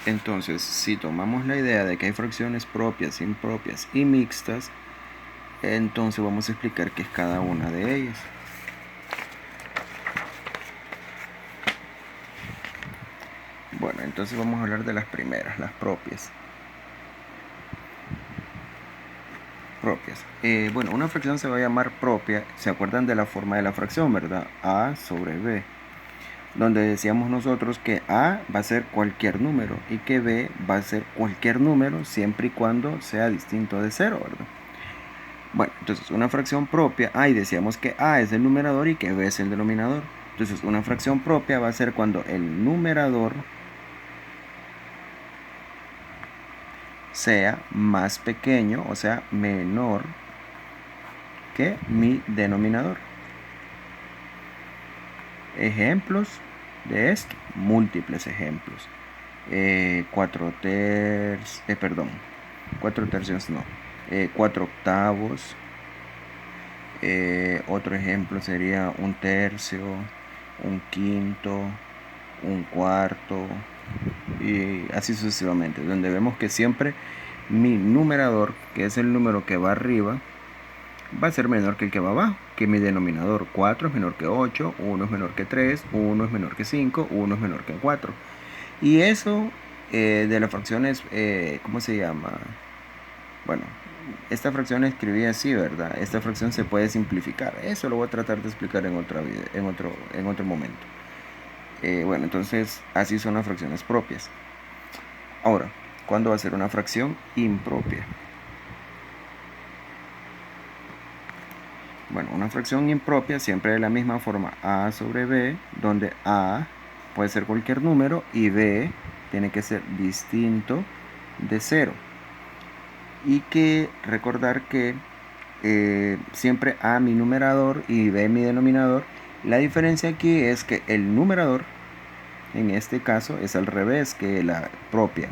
Entonces, si tomamos la idea de que hay fracciones propias, impropias y mixtas, entonces vamos a explicar qué es cada una de ellas. Bueno, entonces vamos a hablar de las primeras, las propias. Bueno, una fracción se va a llamar propia. ¿Se acuerdan de la forma de la fracción, verdad? A sobre B. Donde decíamos nosotros que A va a ser cualquier número y que B va a ser cualquier número siempre y cuando sea distinto de 0, ¿verdad? Bueno, entonces una fracción propia, y decíamos que A es el numerador y que B es el denominador. Entonces una fracción propia va a ser cuando el numerador sea más pequeño, o sea, menor que mi denominador. Ejemplos de esto, múltiples ejemplos. 4 tercios no, 4 octavos. Otro ejemplo sería un tercio, un quinto, un cuarto y así sucesivamente, donde vemos que siempre mi numerador, que es el número que va arriba, va a ser menor que el que va abajo, que mi denominador. 4 es menor que 8, 1 es menor que 3, 1 es menor que 5, 1 es menor que 4. Y eso de las fracciones, ¿cómo se llama? Bueno, esta fracción escribí así, ¿verdad? Esta fracción se puede simplificar. Eso lo voy a tratar de explicar en otro momento. Bueno, entonces así son las fracciones propias. Ahora, ¿cuándo va a ser una fracción impropia? Bueno, una fracción impropia siempre de la misma forma, A sobre B, donde A puede ser cualquier número y B tiene que ser distinto de 0. Y que recordar que siempre A mi numerador y B mi denominador. La diferencia aquí es que el numerador, en este caso, es al revés que la propia.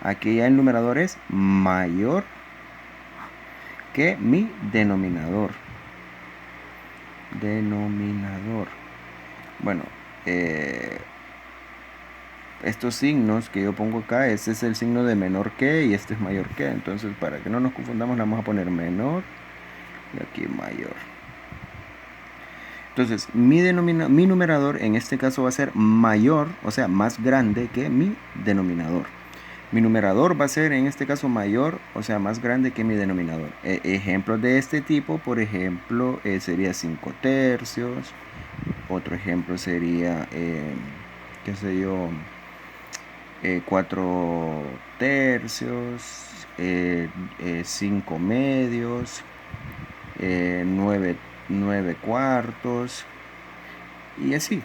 Aquí ya el numerador es mayor que mi denominador. Bueno, estos signos que yo pongo acá, este es el signo de menor que y este es mayor que. Entonces, para que no nos confundamos, le vamos a poner menor y aquí mayor. Entonces, mi numerador en este caso va a ser mayor, o sea, más grande que mi denominador. Mi numerador va a ser en este caso mayor, o sea, más grande que mi denominador. Ejemplos de este tipo, por ejemplo, sería 5 tercios. Otro ejemplo sería, qué sé yo, 4 tercios, 5 medios, 9 cuartos y así.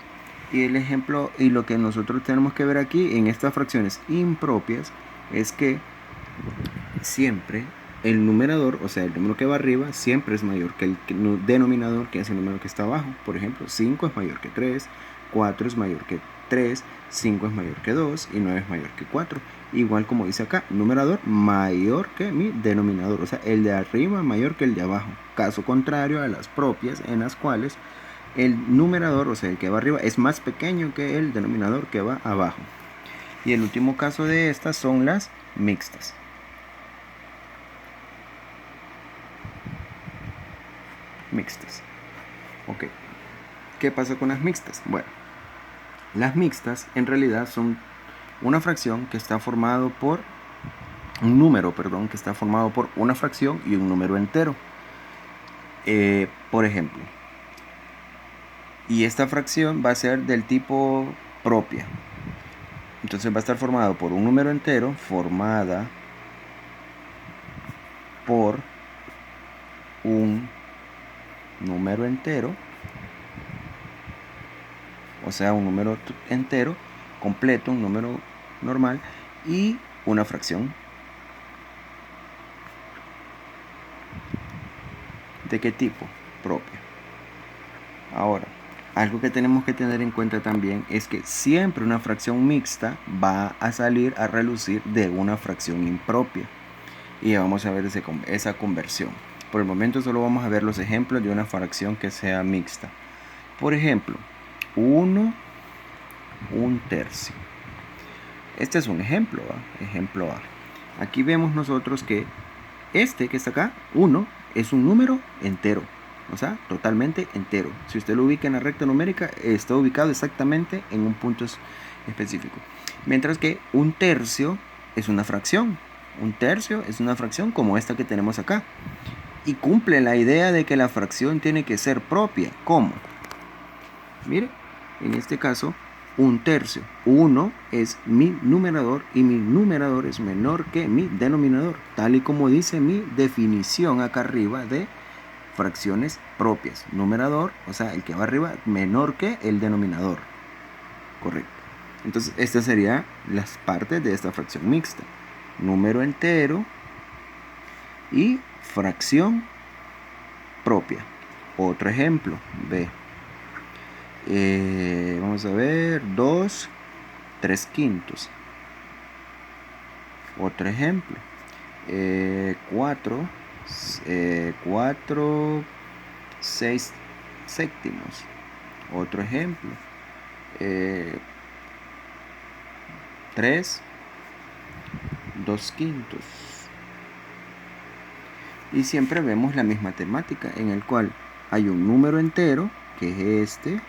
Y el ejemplo y lo que nosotros tenemos que ver aquí en estas fracciones impropias es que siempre el numerador, o sea, el número que va arriba, siempre es mayor que el denominador, que es el número que está abajo. Por ejemplo, 5 es mayor que 3, 4 es mayor que 3, 5 es mayor que 2 y 9 es mayor que 4. Igual como dice acá, numerador mayor que mi denominador, o sea, el de arriba mayor que el de abajo. Caso contrario a las propias, en las cuales el numerador, o sea, el que va arriba, es más pequeño que el denominador que va abajo. Y el último caso de estas son las mixtas. Ok, ¿qué pasa con las mixtas? Bueno, las mixtas en realidad son una fracción que está formado por un número, que está formado por una fracción y un número entero. Por ejemplo, y esta fracción va a ser del tipo propia. Entonces va a estar formado por un número entero formada por un número entero, o sea, un número entero completo, un número normal, y una fracción. ¿De qué tipo? Propia. Ahora, algo que tenemos que tener en cuenta también es que siempre una fracción mixta va a salir a relucir de una fracción impropia. Y vamos a ver esa conversión. Por el momento solo vamos a ver los ejemplos de una fracción que sea mixta. Por ejemplo, 1 tercio. Este es un ejemplo, ¿va? Ejemplo A. Aquí vemos nosotros que este que está acá, 1, es un número entero. O sea, totalmente entero. Si usted lo ubica en la recta numérica, está ubicado exactamente en un punto específico. Mientras que un tercio es una fracción. Un tercio es una fracción como esta que tenemos acá. Y cumple la idea de que la fracción tiene que ser propia. ¿Cómo? Mire, en este caso, un tercio. 1 es mi numerador y mi numerador es menor que mi denominador, tal y como dice mi definición acá arriba de fracciones propias. Numerador, o sea, el que va arriba, menor que el denominador. Correcto. Entonces, estas serían las partes de esta fracción mixta. Número entero y fracción propia. Otro ejemplo, B. Vamos a ver, 2 3/5. Otro ejemplo, 4 6/7. Otro ejemplo, 3 2/5. Y siempre vemos la misma temática en el cual hay un número entero, que es este,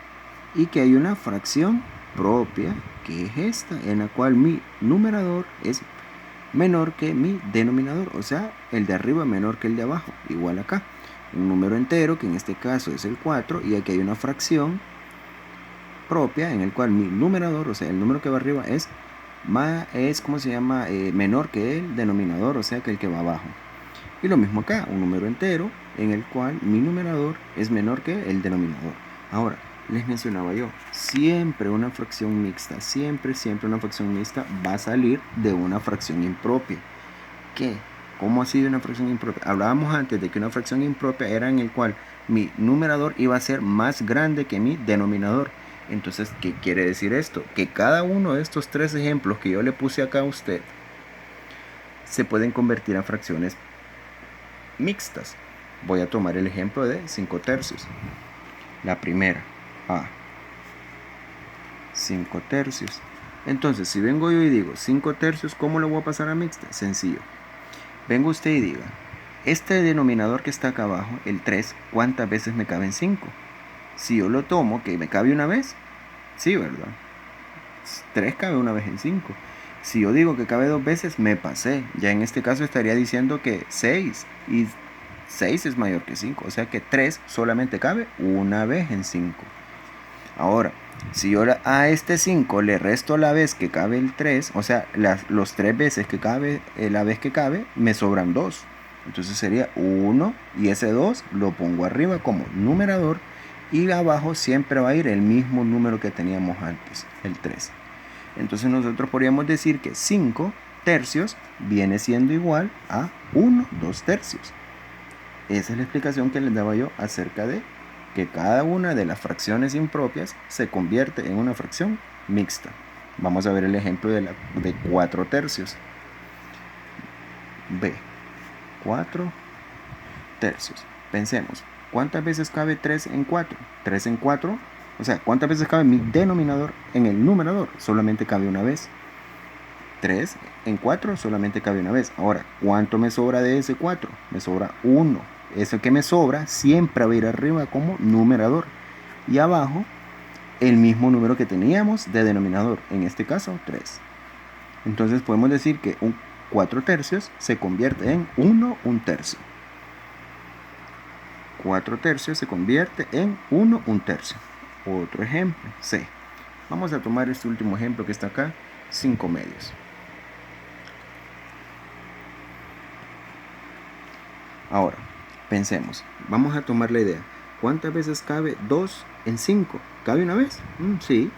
y que hay una fracción propia, que es esta, en la cual mi numerador es menor que mi denominador, o sea, el de arriba menor que el de abajo, igual acá. Un número entero, que en este caso es el 4, y aquí hay una fracción propia, en el cual mi numerador, o sea, el número que va arriba es menor que el denominador, o sea, que el que va abajo. Y lo mismo acá, un número entero, en el cual mi numerador es menor que el denominador. Ahora, les mencionaba yo, siempre una fracción mixta, siempre una fracción mixta va a salir de una fracción impropia. ¿Qué? ¿Cómo así de una fracción impropia? Hablábamos antes de que una fracción impropia era en el cual mi numerador iba a ser más grande que mi denominador. Entonces, ¿qué quiere decir esto? Que cada uno de estos 3 ejemplos que yo le puse acá a usted se pueden convertir a fracciones mixtas. Voy a tomar el ejemplo de 5 tercios. La primera, A, 5 tercios. Entonces, si vengo yo y digo 5 tercios, ¿cómo lo voy a pasar a mixta? Sencillo. Vengo usted y diga, este denominador que está acá abajo, el 3, ¿cuántas veces me cabe en 5? Si yo lo tomo, ¿que me cabe una vez? Sí, ¿verdad? 3 cabe una vez en 5. Si yo digo que cabe 2 veces, me pasé. Ya en este caso estaría diciendo que 6. Y 6 es mayor que 5. O sea que 3 solamente cabe una vez en 5. Ahora, si yo a este 5 le resto la vez que cabe el 3, o sea, los 3 veces que cabe, la vez que cabe, me sobran 2. Entonces sería 1 y ese 2 lo pongo arriba como numerador y abajo siempre va a ir el mismo número que teníamos antes, el 3. Entonces nosotros podríamos decir que 5 tercios viene siendo igual a 1 2 tercios. Esa es la explicación que les daba yo acerca de que cada una de las fracciones impropias se convierte en una fracción mixta. Vamos a ver el ejemplo de 4 tercios. B, 4 tercios. Pensemos, ¿cuántas veces cabe 3 en 4? 3 en 4, o sea, ¿cuántas veces cabe mi denominador en el numerador? Solamente cabe una vez. 3 en 4 solamente cabe una vez. Ahora, ¿cuánto me sobra de ese 4? Me sobra 1. Eso que me sobra siempre va a ir arriba como numerador. Y abajo, el mismo número que teníamos de denominador. En este caso, 3. Entonces podemos decir que un 4 tercios se convierte en 1 un tercio. 4 tercios se convierte en 1 un tercio. Otro ejemplo, C. Vamos a tomar este último ejemplo que está acá, 5 medios. Ahora, pensemos, vamos a tomar la idea. ¿Cuántas veces cabe 2 en 5? ¿Cabe una vez? Sí.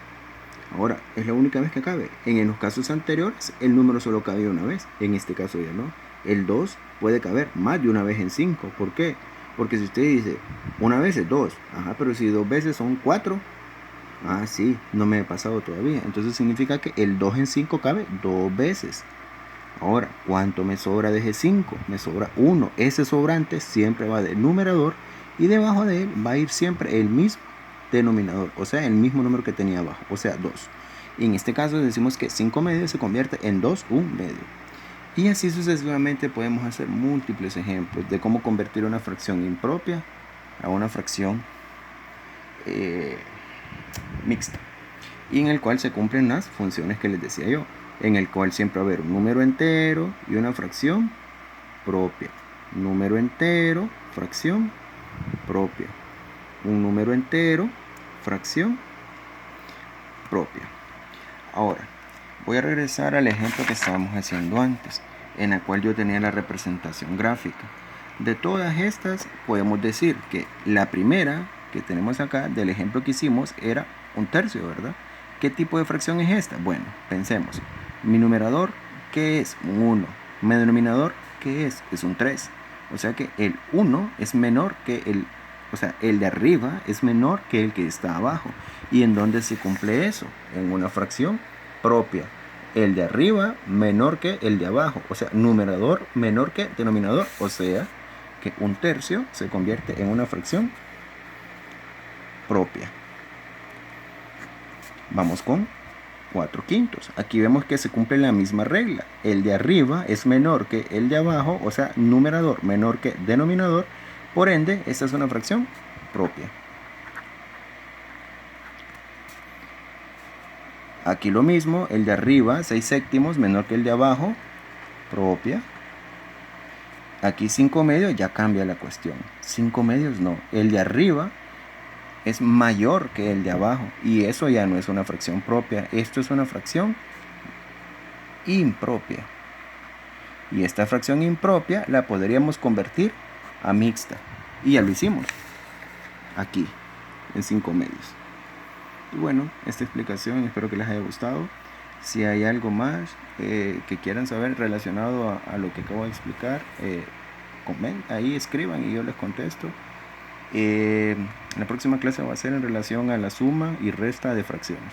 Ahora, es la única vez que cabe. En los casos anteriores, el número solo cabía una vez. En este caso ya no. El 2 puede caber más de una vez en 5. ¿Por qué? Porque si usted dice, una vez es 2. Ajá, pero si 2 veces son 4. Ah, sí, no me he pasado todavía. Entonces significa que el 2 en 5 cabe 2 veces. Ahora, ¿cuánto me sobra de ese 5? Me sobra 1. Ese sobrante siempre va del numerador y debajo de él va a ir siempre el mismo denominador, o sea, el mismo número que tenía abajo, o sea, 2. En este caso decimos que 5 medios se convierte en 2 un medio. Y así sucesivamente podemos hacer múltiples ejemplos de cómo convertir una fracción impropia a una fracción mixta, y en el cual se cumplen las funciones que les decía yo, en el cual siempre va a haber un número entero y una fracción propia. Número entero, fracción propia. Un número entero, fracción propia. Ahora, voy a regresar al ejemplo que estábamos haciendo antes, en el cual yo tenía la representación gráfica. De todas estas, podemos decir que la primera que tenemos acá del ejemplo que hicimos era un tercio, ¿verdad? ¿Qué tipo de fracción es esta? Bueno, pensemos. Mi numerador, ¿qué es? Un 1. Mi denominador, ¿qué es? Es un 3. O sea que el 1 es menor que el de arriba es menor que el que está abajo. ¿Y en dónde se cumple eso? En una fracción propia. El de arriba menor que el de abajo. O sea, numerador menor que denominador. O sea, que un tercio se convierte en una fracción propia. Vamos con 4/5. Aquí vemos que se cumple la misma regla. El de arriba es menor que el de abajo, o sea, numerador menor que denominador. Por ende, esta es una fracción propia. Aquí lo mismo, el de arriba, 6/7, menor que el de abajo, propia. Aquí 5 medios, ya cambia la cuestión. 5 medios no. El de arriba es mayor que el de abajo. Y eso ya no es una fracción propia. Esto es una fracción impropia. Y esta fracción impropia la podríamos convertir a mixta. Y ya lo hicimos. Aquí, en 5 medios. Y bueno, esta explicación espero que les haya gustado. Si hay algo más que quieran saber relacionado a lo que acabo de explicar, ahí escriban y yo les contesto. La próxima clase va a ser en relación a la suma y resta de fracciones.